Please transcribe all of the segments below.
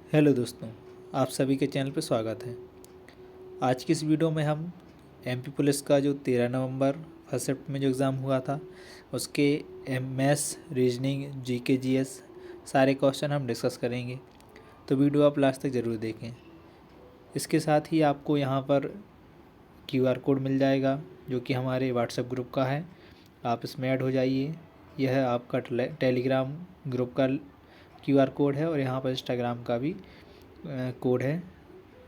Hello दोस्तों, आप सभी के चैनल पर स्वागत है। आज की इस वीडियो में हम एमपी पुलिस का जो 13 नवंबर फर्स्ट शिफ्ट में जो एग्ज़ाम हुआ था उसके मैथ्स, रीजनिंग, जीके, जीएस सारे क्वेश्चन हम डिस्कस करेंगे। तो वीडियो आप लास्ट तक ज़रूर देखें। इसके साथ ही आपको यहाँ पर क्यूआर कोड मिल जाएगा जो कि हमारे व्हाट्सएप ग्रुप का है। आप इसमें ऐड हो जाइए। यह आपका टेलीग्राम ग्रुप का क्यूआर कोड है और यहाँ पर इंस्टाग्राम का भी कोड है,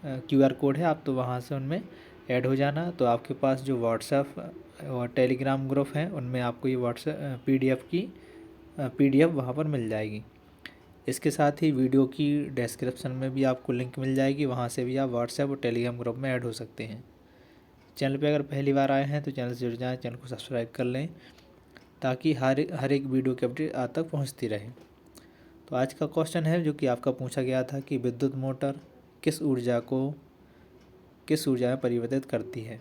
क्यूआर कोड है। आप तो वहाँ से उनमें ऐड हो जाना। तो आपके पास जो व्हाट्सएप और टेलीग्राम ग्रुप हैं उनमें आपको ये व्हाट्सएप पीडीएफ वहाँ पर मिल जाएगी। इसके साथ ही वीडियो की डिस्क्रिप्शन में भी आपको लिंक मिल जाएगी, वहाँ से भी आप व्हाट्सएप और टेलीग्राम ग्रुप में ऐड हो सकते हैं। चैनल पे अगर पहली बार आए हैं तो चैनल से जुड़ जाएँ, चैनल को सब्सक्राइब कर लें ताकि हर एक वीडियो की अपडेट आप तक पहुँचती रहे। तो आज का क्वेश्चन है जो कि आपका पूछा गया था कि विद्युत मोटर किस ऊर्जा में परिवर्तित करती है।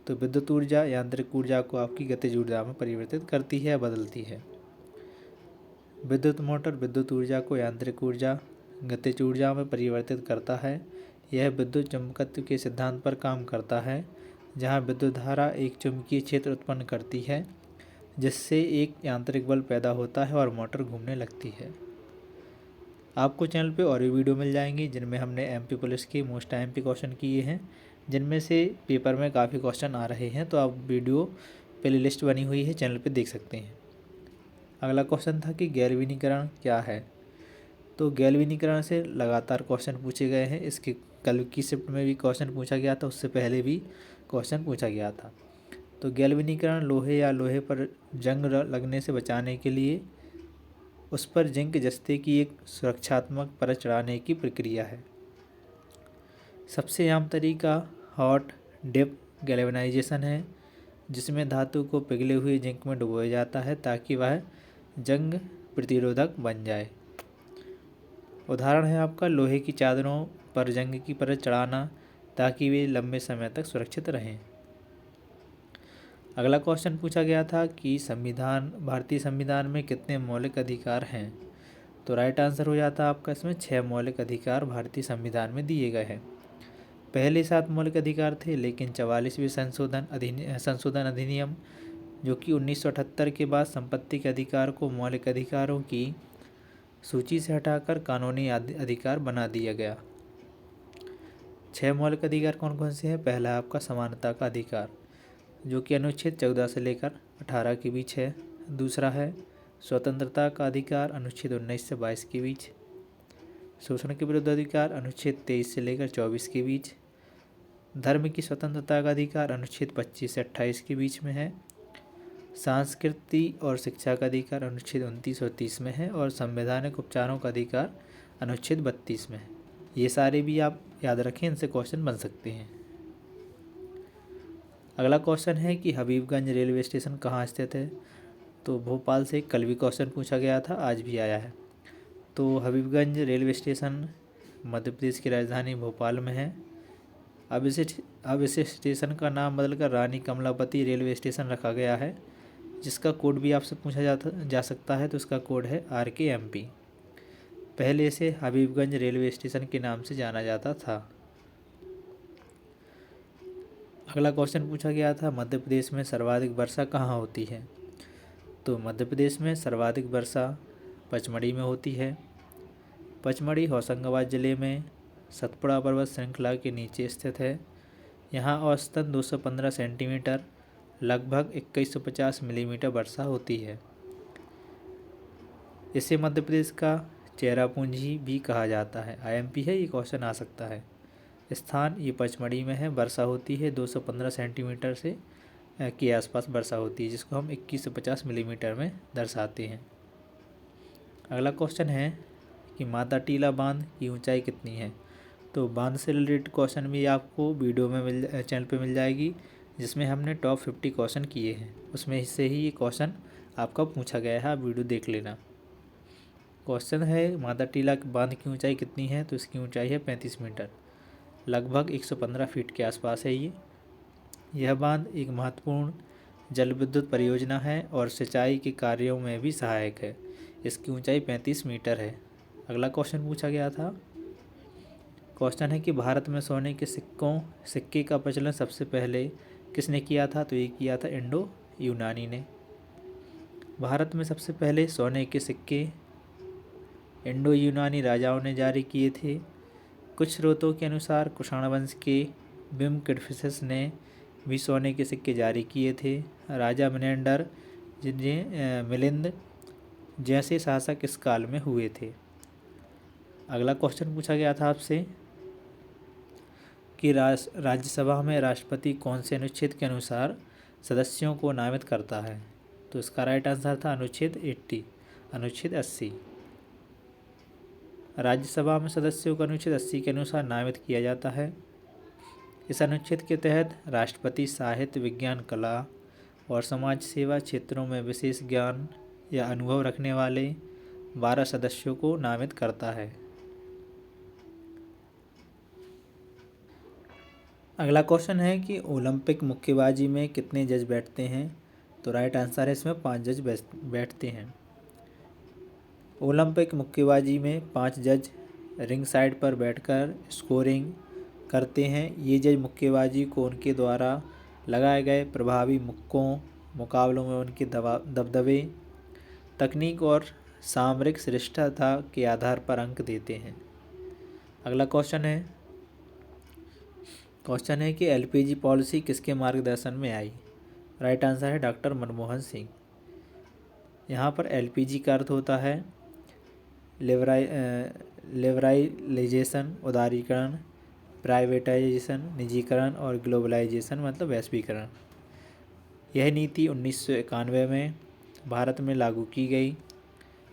तो विद्युत ऊर्जा यांत्रिक ऊर्जा को आपकी गतिज ऊर्जा में परिवर्तित करती है या बदलती है। विद्युत मोटर विद्युत ऊर्जा को यांत्रिक ऊर्जा, गतिज ऊर्जा में परिवर्तित करता है। यह विद्युत चुम्बकत्व के सिद्धांत पर काम करता है, जहाँ विद्युत धारा एक चुंबकीय क्षेत्र उत्पन्न करती है जिससे एक यांत्रिक बल पैदा होता है और मोटर घूमने लगती है। आपको चैनल पे और भी वीडियो मिल जाएंगी जिनमें हमने एमपी पुलिस के मोस्ट एमपी क्वेश्चन किए हैं, जिनमें से पेपर में काफ़ी क्वेश्चन आ रहे हैं। तो आप वीडियो प्ले लिस्ट बनी हुई है, चैनल पे देख सकते हैं। अगला क्वेश्चन था कि गैल्वेनीकरण क्या है। तो गैल्वेनीकरण से लगातार क्वेश्चन पूछे गए हैं। इसके कल की शिफ्ट में भी क्वेश्चन पूछा गया था, उससे पहले भी क्वेश्चन पूछा गया था। तो गैल्वेनीकरण लोहे या लोहे पर जंग लगने से बचाने के लिए उस पर जिंक जस्ते की एक सुरक्षात्मक परत चढ़ाने की प्रक्रिया है। सबसे आम तरीका हॉट डिप गैल्वेनाइजेशन है, जिसमें धातु को पिघले हुए जिंक में डुबोया जाता है ताकि वह जंग प्रतिरोधक बन जाए। उदाहरण है आपका लोहे की चादरों पर जंग की परत चढ़ाना ताकि वे लंबे समय तक सुरक्षित रहें। अगला क्वेश्चन पूछा गया था कि भारतीय संविधान में कितने मौलिक अधिकार हैं। तो राइट आंसर हो जाता आपका इसमें 6 मौलिक अधिकार भारतीय संविधान में दिए गए हैं। पहले 7 मौलिक अधिकार थे, लेकिन 44वें संशोधन अधिनियम जो कि 1978 के बाद संपत्ति के अधिकार को मौलिक अधिकारों की सूची से हटाकर कानूनी अधिकार बना दिया गया। 6 मौलिक अधिकार कौन कौन से हैं। पहला है आपका समानता का अधिकार जो कि अनुच्छेद 14 से लेकर 18 के बीच है। दूसरा है स्वतंत्रता का अधिकार अनुच्छेद 19 से 22 के बीच। शोषण के विरुद्ध अधिकार अनुच्छेद 23 से लेकर 24 के बीच। धर्म की स्वतंत्रता का अधिकार अनुच्छेद 25 से 28 के बीच में है। संस्कृति और शिक्षा का अधिकार अनुच्छेद 29 और 30 में है। और संवैधानिक उपचारों का अधिकार अनुच्छेद 32 में है। ये सारे भी आप याद रखें, इनसे क्वेश्चन बन सकते हैं। अगला क्वेश्चन है कि हबीबगंज रेलवे स्टेशन कहाँ स्थित है। तो भोपाल से कल भी क्वेश्चन पूछा गया था, आज भी आया है। तो हबीबगंज रेलवे स्टेशन मध्य प्रदेश की राजधानी भोपाल में है। अब इस स्टेशन का नाम बदलकर रानी कमलापति रेलवे स्टेशन रखा गया है, जिसका कोड भी आपसे पूछा जा सकता है। तो इसका कोड है RKMP। पहले इसे हबीबगंज रेलवे स्टेशन के नाम से जाना जाता था। अगला क्वेश्चन पूछा गया था मध्य प्रदेश में सर्वाधिक वर्षा कहाँ होती है। तो मध्य प्रदेश में सर्वाधिक वर्षा पचमढ़ी में होती है। पचमढ़ी होशंगाबाद ज़िले में सतपुड़ा पर्वत श्रृंखला के नीचे स्थित है। यहाँ औसतन 215 सेंटीमीटर लगभग 2150 मिलीमीटर वर्षा होती है। इसे मध्य प्रदेश का चेरापूंजी भी कहा जाता है। IMP है, ये क्वेश्चन आ सकता है। स्थान ये पचमढ़ी में है। वर्षा होती है 215 सेंटीमीटर से के आसपास वर्षा होती है, जिसको हम 21 से 50 मिलीमीटर में दर्शाते हैं। अगला क्वेश्चन है कि माता टीला बांध की ऊंचाई कितनी है। तो बांध से रिलेटेड क्वेश्चन भी आपको वीडियो में चैनल पे मिल जाएगी, जिसमें हमने टॉप 50 क्वेश्चन किए हैं। उसमें से ही ये क्वेश्चन आपका पूछा गया है, आप वीडियो देख लेना। क्वेश्चन है माता टीला बांध की ऊंचाई कितनी है। तो इसकी ऊंचाई है 35 मीटर, लगभग 115 फीट के आसपास है यह बांध एक महत्वपूर्ण जल विद्युत परियोजना है और सिंचाई के कार्यों में भी सहायक है। इसकी ऊंचाई 35 मीटर है। अगला क्वेश्चन पूछा गया था क्वेश्चन है कि भारत में सोने के सिक्के का प्रचलन सबसे पहले किसने किया था? तो ये किया था इंडो यूनानी ने। भारत में सबसे पहले सोने के सिक्के इंडो यूनानी राजाओं ने जारी किए थे। कुछ स्रोतों के अनुसार कुषाण वंश के बिम किडफिसेस ने भी सोने के सिक्के जारी किए थे। राजा मिनेंडर जिन्हें मिलिंद जैसे शासक इस काल में हुए थे। अगला क्वेश्चन पूछा गया था आपसे कि राज्यसभा में राष्ट्रपति कौन से अनुच्छेद के अनुसार सदस्यों को नामित करता है? तो इसका राइट आंसर था अनुच्छेद 80। राज्यसभा में सदस्यों को अनुच्छेद 80 के अनुसार नामित किया जाता है। इस अनुच्छेद के तहत राष्ट्रपति साहित्य, विज्ञान, कला और समाज सेवा क्षेत्रों में विशेष ज्ञान या अनुभव रखने वाले 12 सदस्यों को नामित करता है। अगला क्वेश्चन है कि ओलंपिक मुक्केबाजी में कितने जज बैठते हैं? तो राइट आंसर है इसमें 5 जज बैठते हैं। ओलंपिक मुक्केबाजी में 5 जज रिंग साइड पर बैठकर स्कोरिंग करते हैं। ये जज मुक्केबाजी को उनके द्वारा लगाए गए प्रभावी मुक्कों, मुकाबलों में उनके दबदबे, तकनीक और सामरिक श्रेष्ठता के आधार पर अंक देते हैं। अगला क्वेश्चन है कि एलपीजी पॉलिसी किसके मार्गदर्शन में आई? राइट आंसर है डॉक्टर मनमोहन सिंह। यहाँ पर एलपीजी का अर्थ होता है लिबरलाइजेशन, उदारीकरण, प्राइवेटाइजेशन, निजीकरण और ग्लोबलाइजेशन मतलब वैश्वीकरण। यह नीति 1991 में भारत में लागू की गई।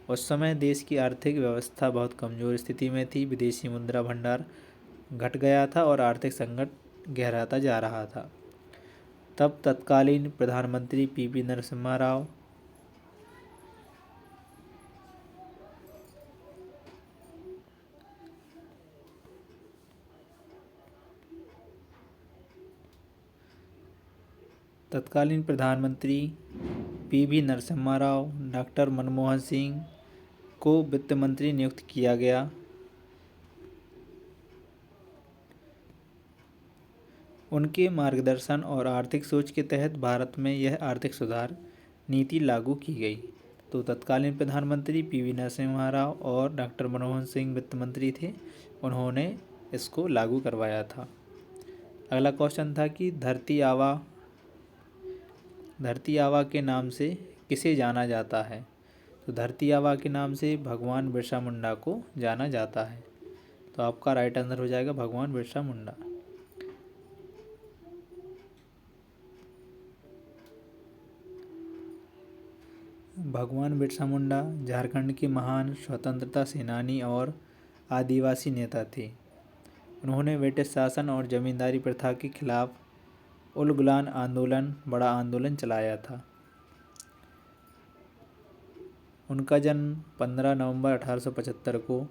उस समय देश की आर्थिक व्यवस्था बहुत कमज़ोर स्थिति में थी। विदेशी मुद्रा भंडार घट गया था और आर्थिक संकट गहराता जा रहा था। तब तत्कालीन प्रधानमंत्री पीवी नरसिम्हा राव डॉक्टर मनमोहन सिंह को वित्त मंत्री नियुक्त किया गया। उनके मार्गदर्शन और आर्थिक सोच के तहत भारत में यह आर्थिक सुधार नीति लागू की गई। तो तत्कालीन प्रधानमंत्री पीवी नरसिम्हा राव और डॉक्टर मनमोहन सिंह वित्त मंत्री थे, उन्होंने इसको लागू करवाया था। अगला क्वेश्चन था कि धरती आबा के नाम से किसे जाना जाता है? तो धरती आबा के नाम से भगवान बिरसा मुंडा को जाना जाता है। तो आपका राइट आंसर हो जाएगा भगवान बिरसा मुंडा। भगवान बिरसा मुंडा झारखंड के महान स्वतंत्रता सेनानी और आदिवासी नेता थे। उन्होंने ब्रिटिश शासन और जमींदारी प्रथा के खिलाफ उलगुलान आंदोलन, बड़ा आंदोलन चलाया था। उनका जन्म 15 नवंबर 1875 को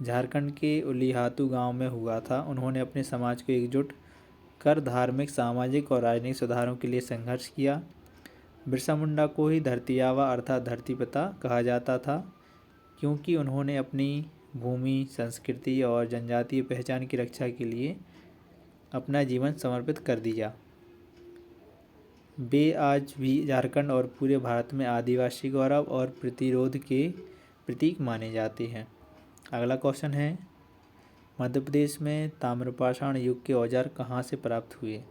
झारखंड के उलीहातू गांव में हुआ था। उन्होंने अपने समाज को एकजुट कर धार्मिक, सामाजिक और राजनीतिक सुधारों के लिए संघर्ष किया। बिरसा मुंडा को ही धरती आबा अर्थात धरती पिता कहा जाता था, क्योंकि उन्होंने अपनी भूमि, संस्कृति और जनजातीय पहचान की रक्षा के लिए अपना जीवन समर्पित कर दिया। वे आज भी झारखंड और पूरे भारत में आदिवासी गौरव और प्रतिरोध के प्रतीक माने जाते हैं। अगला क्वेश्चन है, मध्य प्रदेश में ताम्रपाषाण युग के औजार कहाँ से प्राप्त हुए?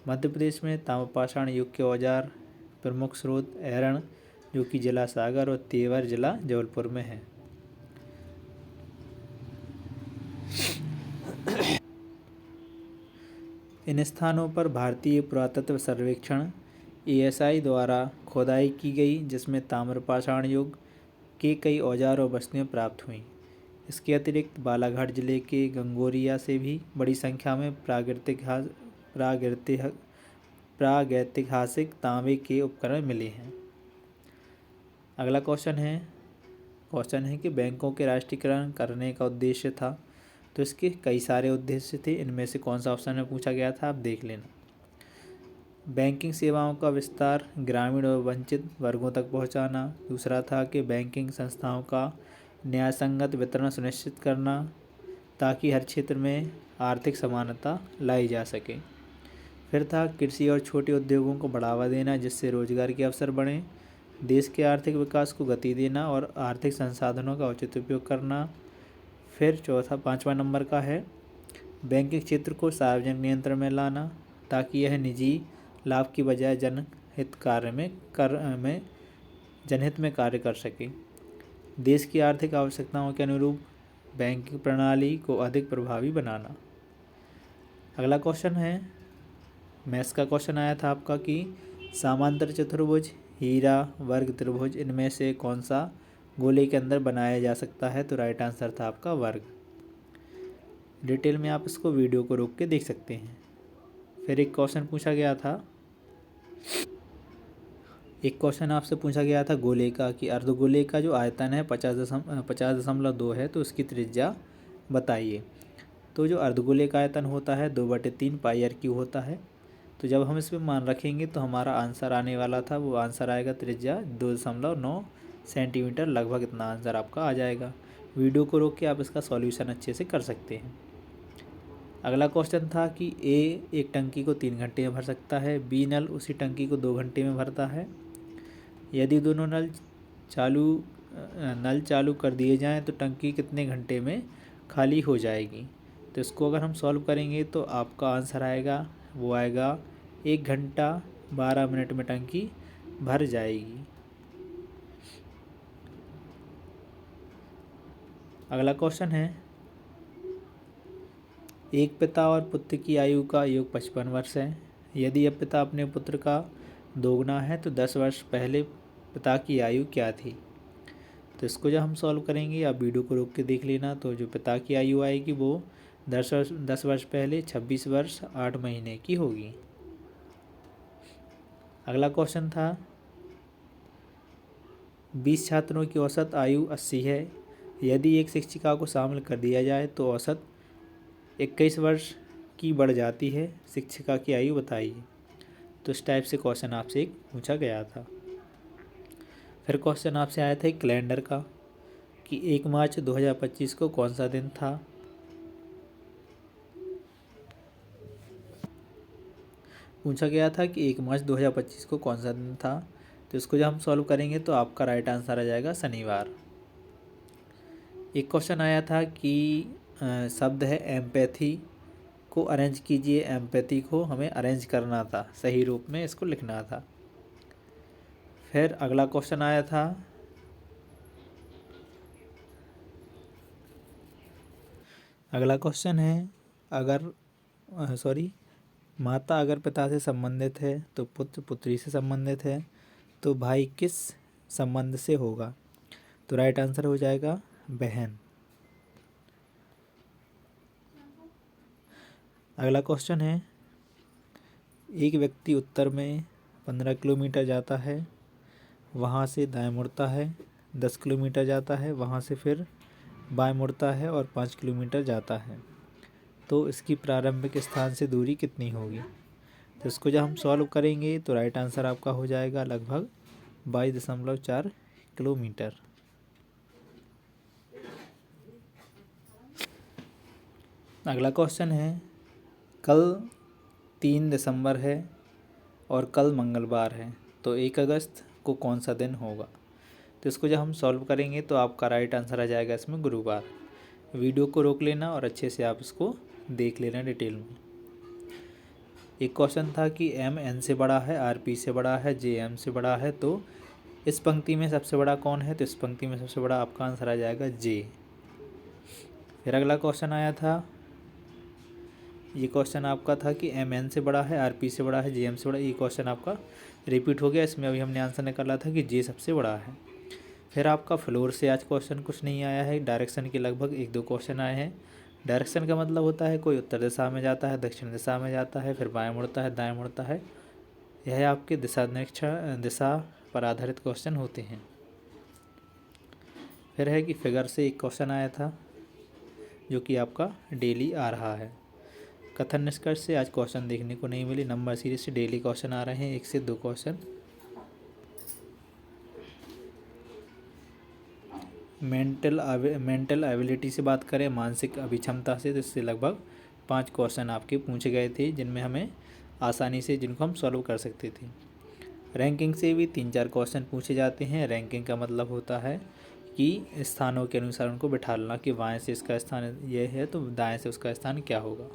मध्य प्रदेश में ताम्रपाषाण युग के औजार प्रमुख स्रोत ऐरण, जो कि जिला सागर, और तेवर जिला जबलपुर में है। इन स्थानों पर भारतीय पुरातत्व सर्वेक्षण ASI द्वारा खोदाई की गई, जिसमें ताम्रपाषाण युग के कई औजार और वस्तुएं प्राप्त हुईं। इसके अतिरिक्त बालाघाट जिले के गंगोरिया से भी बड़ी संख्या में प्रागैतिहासिक तांबे के उपकरण मिले हैं। अगला क्वेश्चन है कि बैंकों के राष्ट्रीयकरण करने का उद्देश्य था। तो इसके कई सारे उद्देश्य थे, इनमें से कौन सा ऑप्शन में पूछा गया था आप देख लेना। बैंकिंग सेवाओं का विस्तार, ग्रामीण और वंचित वर्गों तक पहुंचाना। दूसरा था कि बैंकिंग संस्थाओं का न्यायसंगत वितरण सुनिश्चित करना। ताकि हर क्षेत्र में आर्थिक समानता लाई जा सके। फिर था कृषि और छोटे उद्योगों को बढ़ावा देना जिससे रोजगार के अवसर बढ़ें। देश के आर्थिक विकास को गति देना और आर्थिक संसाधनों का उचित उपयोग करना। फिर चौथा 5वां नंबर का है बैंकिंग क्षेत्र को सार्वजनिक नियंत्रण में लाना ताकि यह निजी लाभ की बजाय जनहित में कार्य कर सके। देश की आर्थिक आवश्यकताओं के अनुरूप बैंकिंग प्रणाली को अधिक प्रभावी बनाना। अगला क्वेश्चन है मैथ्स का क्वेश्चन आया था आपका कि समांतर चतुर्भुज, हीरा, वर्ग त्रिभुज इनमें से कौन सा गोले के अंदर बनाया जा सकता है? तो राइट आंसर था आपका वर्ग। डिटेल में आप इसको वीडियो को रोक के देख सकते हैं। फिर एक क्वेश्चन पूछा गया था, एक क्वेश्चन आपसे पूछा गया था गोले का कि अर्धगोले का जो आयतन है 50.2 है तो उसकी त्रिज्या बताइए। तो जो अर्धगोले का आयतन होता है 2/3 पाई आर क्यू होता है। तो जब हम इसमें मान रखेंगे तो हमारा आंसर आने वाला था, वो आंसर आएगा त्रिज्या 2.9 सेंटीमीटर, लगभग इतना आंसर आपका आ जाएगा। वीडियो को रोक के आप इसका सॉल्यूशन अच्छे से कर सकते हैं। अगला क्वेश्चन था कि ए एक टंकी को 3 घंटे में भर सकता है, बी नल उसी टंकी को 2 घंटे में भरता है। यदि दोनों नल चालू कर दिए जाएं तो टंकी कितने घंटे में खाली हो जाएगी? तो इसको अगर हम सॉल्व करेंगे तो आपका आंसर आएगा, वो आएगा 1 घंटा 12 मिनट में टंकी भर जाएगी। अगला क्वेश्चन है एक पिता और पुत्र की आयु का योग 55 वर्ष है। यदि अब पिता अपने पुत्र का दोगुना है तो 10 वर्ष पहले पिता की आयु क्या थी? तो इसको जब हम सॉल्व करेंगे आप वीडियो को रोक के देख लेना। तो जो पिता की आयु आएगी वो 10 वर्ष पहले 26 वर्ष 8 महीने की होगी। अगला क्वेश्चन था 20 छात्रों की औसत आयु 80 है। यदि एक शिक्षिका को शामिल कर दिया जाए तो औसत 21 वर्ष की बढ़ जाती है, शिक्षिका की आयु बताइए। तो इस टाइप से क्वेश्चन आपसे एक पूछा गया था। फिर क्वेश्चन आपसे आया था एक कैलेंडर का कि 1 मार्च 2025 को कौन सा दिन था? पूछा गया था कि 1 मार्च 2025 को कौन सा दिन था। तो इसको जब हम सॉल्व करेंगे तो आपका राइट आंसर आ जाएगा शनिवार। एक क्वेश्चन आया था कि शब्द है एम्पैथी को अरेंज कीजिए। एम्पैथी को हमें अरेंज करना था, सही रूप में इसको लिखना था। फिर अगला क्वेश्चन आया था अगला क्वेश्चन है माता अगर पिता से संबंधित है तो पुत्र पुत्री से संबंधित है तो भाई किस संबंध से होगा? तो राइट आंसर हो जाएगा बहन। अगला क्वेश्चन है एक व्यक्ति उत्तर में 15 किलोमीटर जाता है, वहाँ से दाएं मुड़ता है, 10 किलोमीटर जाता है, वहाँ से फिर बाएं मुड़ता है और 5 किलोमीटर जाता है। तो इसकी प्रारंभिक स्थान से दूरी कितनी होगी? तो इसको जब हम सॉल्व करेंगे तो राइट आंसर आपका हो जाएगा लगभग 22.4 किलोमीटर। अगला क्वेश्चन है कल 3 दिसंबर है और कल मंगलवार है तो 1 अगस्त को कौन सा दिन होगा? तो इसको जब हम सॉल्व करेंगे तो आपका राइट आंसर आ जाएगा इसमें गुरुवार। वीडियो को रोक लेना और अच्छे से आप इसको देख लेना डिटेल में। एक क्वेश्चन था कि एम एन से बड़ा है, आर पी से बड़ा है, जे एम से बड़ा है तो इस पंक्ति में सबसे बड़ा कौन है? तो इस पंक्ति में सबसे बड़ा आपका आंसर आ जाएगा जे। फिर अगला क्वेश्चन आया था, ये क्वेश्चन आपका था कि एम एन से बड़ा है, आर पी से बड़ा है, जे एम से बड़ा है। ये क्वेश्चन आपका रिपीट हो गया, इसमें अभी हमने आंसर निकाला था कि जे सबसे बड़ा है। फिर आपका फ्लोर से आज क्वेश्चन कुछ नहीं आया है, डायरेक्शन के लगभग 1-2 क्वेश्चन आए हैं। डायरेक्शन का मतलब होता है कोई उत्तर दिशा में जाता है, दक्षिण दिशा में जाता है, फिर बाएं मुड़ता है, दाएं मुड़ता है। यह आपके दिशा पर आधारित क्वेश्चन होते हैं। फिर है कि फिगर से एक क्वेश्चन आया था जो कि आपका डेली आ रहा है। कथन निष्कर्ष से आज क्वेश्चन देखने को नहीं मिले, नंबर सीरीज से डेली क्वेश्चन आ रहे हैं, 1 से 2 क्वेश्चन। मेंटल एबिलिटी से बात करें, मानसिक अभिक्षमता से, तो इससे लगभग 5 क्वेश्चन आपके पूछे गए थे जिनमें हमें आसानी से जिनको हम सॉल्व कर सकते थे। रैंकिंग से भी 3-4 क्वेश्चन पूछे जाते हैं। रैंकिंग का मतलब होता है कि स्थानों के अनुसार उनको बिठाना, कि बाएं से इसका स्थान ये है तो दाएं से उसका स्थान क्या होगा।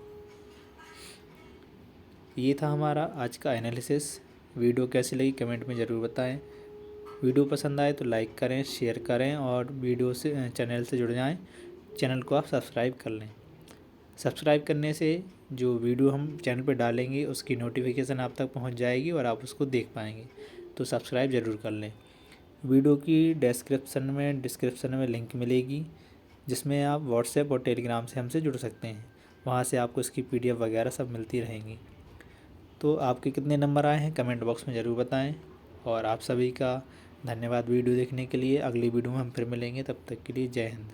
ये था हमारा आज का एनालिसिस। वीडियो कैसी लगी कमेंट में ज़रूर बताएं। वीडियो पसंद आए तो लाइक करें, शेयर करें और वीडियो से चैनल से जुड़ जाएं। चैनल को आप सब्सक्राइब कर लें। सब्सक्राइब करने से जो वीडियो हम चैनल पर डालेंगे उसकी नोटिफिकेशन आप तक पहुंच जाएगी और आप उसको देख पाएंगे, तो सब्सक्राइब ज़रूर कर लें। वीडियो की डिस्क्रिप्शन में लिंक मिलेगी जिसमें आप व्हाट्सएप और टेलीग्राम से हमसे जुड़ सकते हैं। वहाँ से आपको इसकी PDF वगैरह सब मिलती रहेंगी। तो आपके कितने नंबर आए हैं कमेंट बॉक्स में ज़रूर बताएं। और आप सभी का धन्यवाद वीडियो देखने के लिए। अगली वीडियो में हम फिर मिलेंगे, तब तक के लिए जय हिंद।